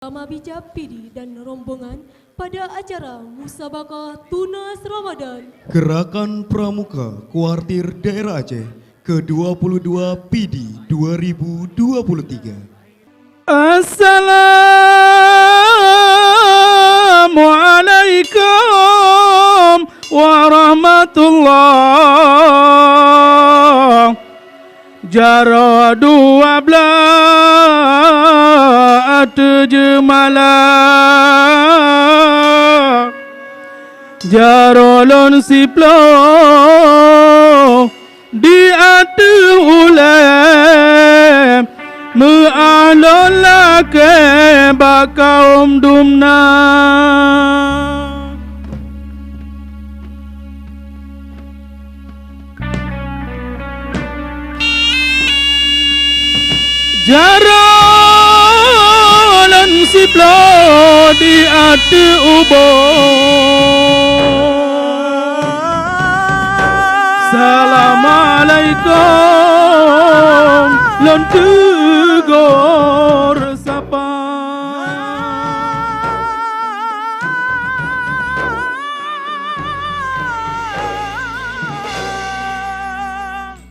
Bersama Bijak PD dan rombongan pada acara Musabaqah Tunas Ramadan. Gerakan Pramuka Kuartir Daerah Aceh ke-22 PD 2023. Assalamualaikum warahmatullahi. Jara 12 terjemalah Jara lon siplo di atu ulem Mu'alon lake bakaum dumna. Jaran siplo di ati ubo Assalamualaikum lon tegor sapa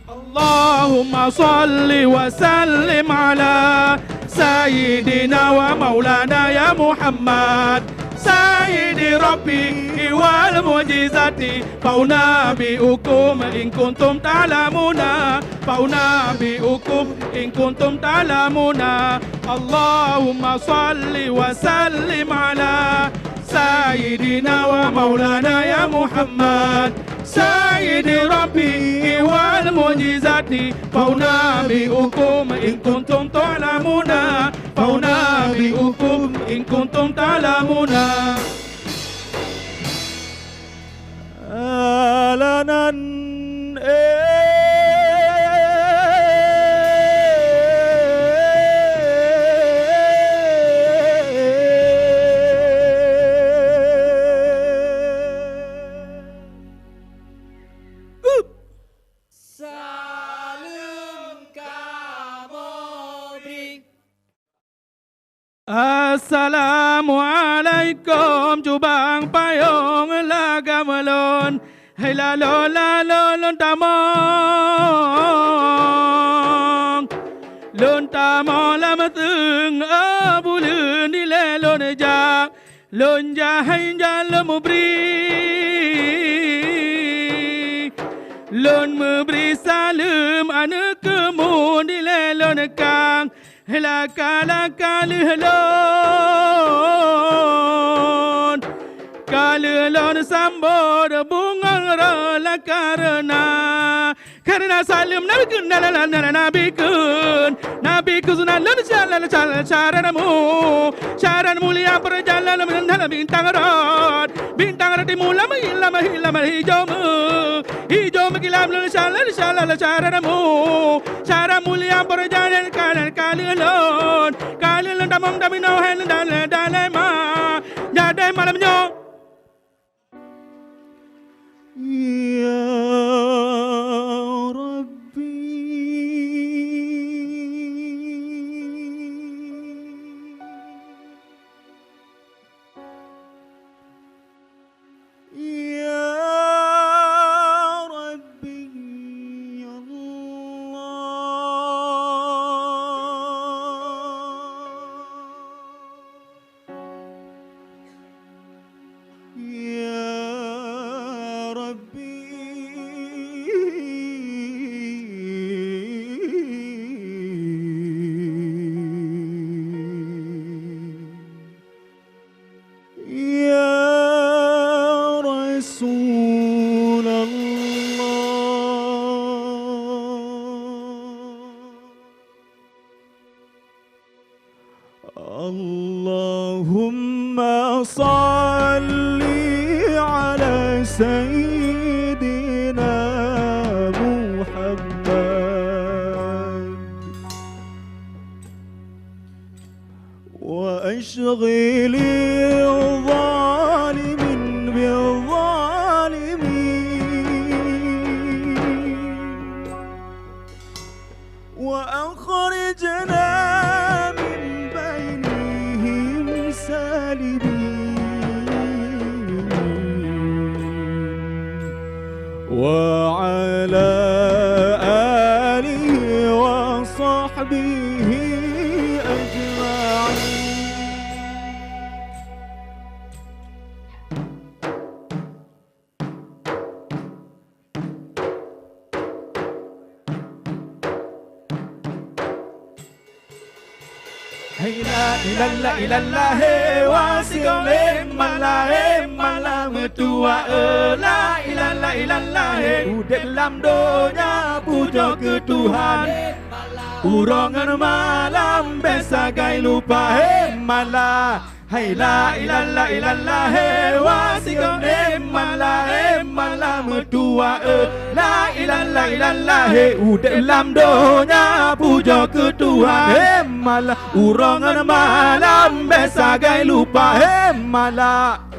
Allahumma salli wa sallim ala Sayyidina wa maulana ya Muhammad Sayyidi Rabbi wal mujizati Faunabi'ukum in kuntum ta'lamuna Faunabi'ukum in kuntum ta'lamuna Allahumma salli wa sallim ala Sayyidina wa maulana ya Muhammad Sayyidi Rabbi wal mujizati Faunabi'ukum in kuntum ta'lamuna Faunabi'ukum in kuntum ta'lamuna. Alanan Assalamualaikum jubang payung lagam lon Hai lalo lon tamong Lon tamong lama teng abulun di lelon jak Lon jahai jalan memberi Lon memberi salam anak kemun di lelon kang Laka lelon Kalelon sambut bunga rala Karena salim Nabi kun Nabi kun lalun Syaran mulia perjalanan dalam bintang rod Bintang rod dimula mahila hijau mengilam lalu Syaran mulia perjalanan kalelon damang damino hen dalema Jadai malamnya Ya Allahumma salli ala Sayyidina Muhammad wa ashghili zalimin bil-zalimin wa akhrijna min bainihim Ilallah ilallah he wasigole malah metua la ilallah ilallah he udah dalam donya puja ke Tuhan urongan malam besagai lupa he malah hai la ilallah he wasigole malah metua la ilallah he udah dalam donya puja ke Tuhan he malah urongan malam besagai lupa he malah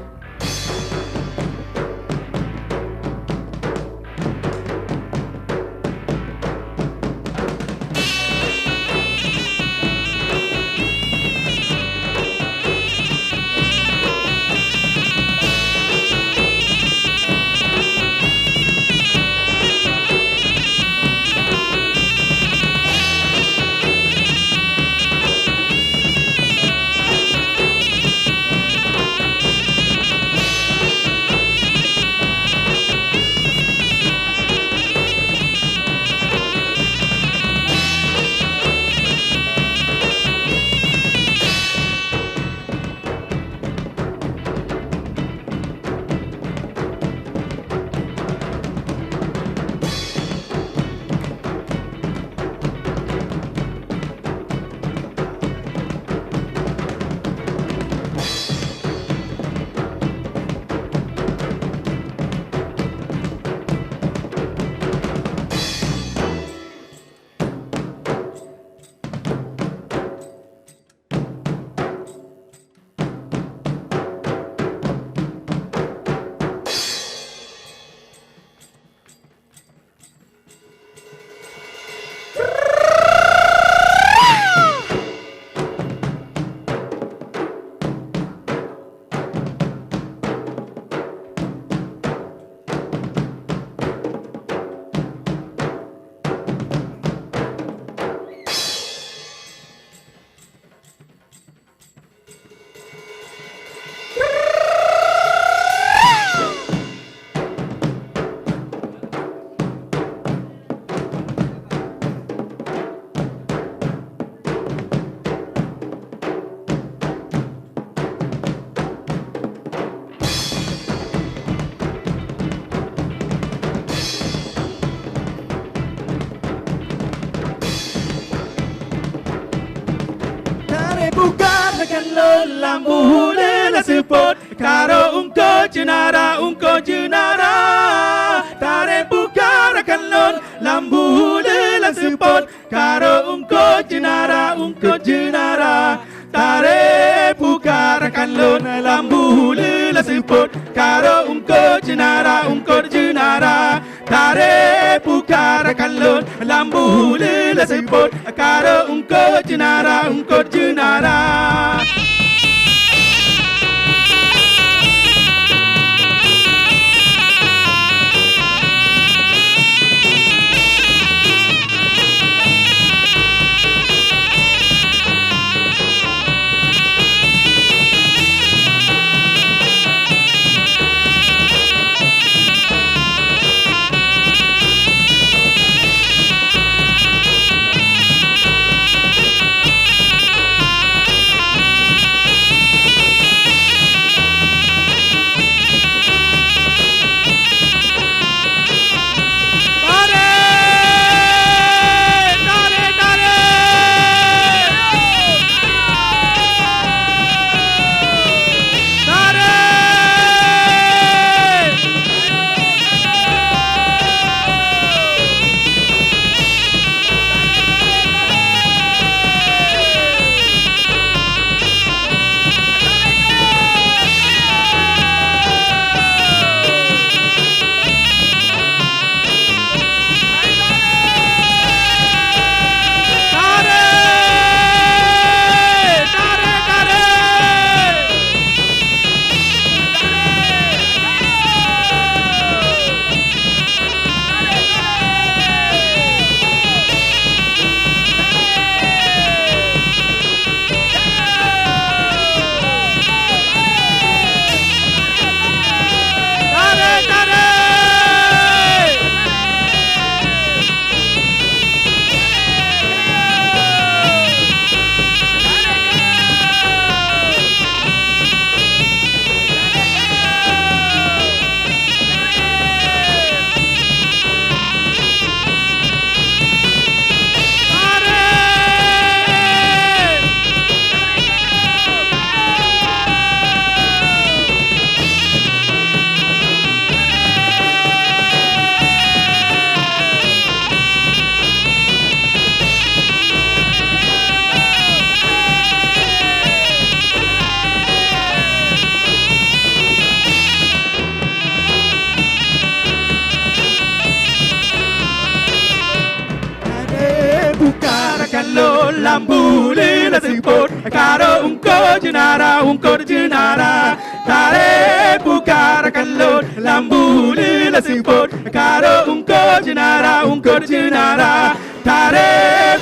bukan lambu lela sepot karo ungko jenara tare bukan lambu lela sepot karo ungko jenara tare bukan lambu lela sepot karo ungko jenara tare bukan lambu lela sepot karo ungko jenara karo ungko jenara tare pukara kalot lambu lila sipot karo ungko jenara tare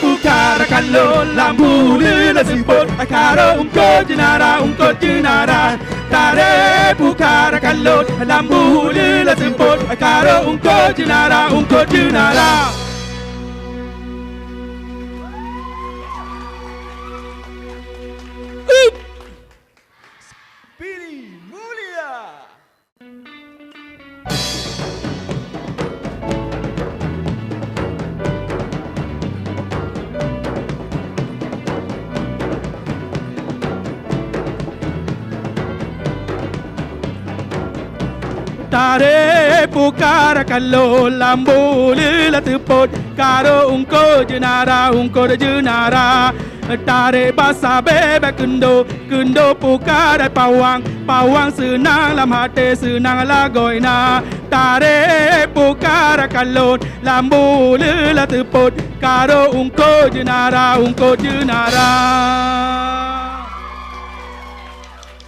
pukara kalot lambu lila sipot karo ungko jenara tare pukara kalot lambu lila sipot karo ungko jenara Speedy Mulia. Tare pukara kallo lambu lila tepot karo ungko jenara tare basa bebe kendo pukara pawang senang lam hati senang lagoina tare pukara kallo lambu lila tepot karo ungko jenara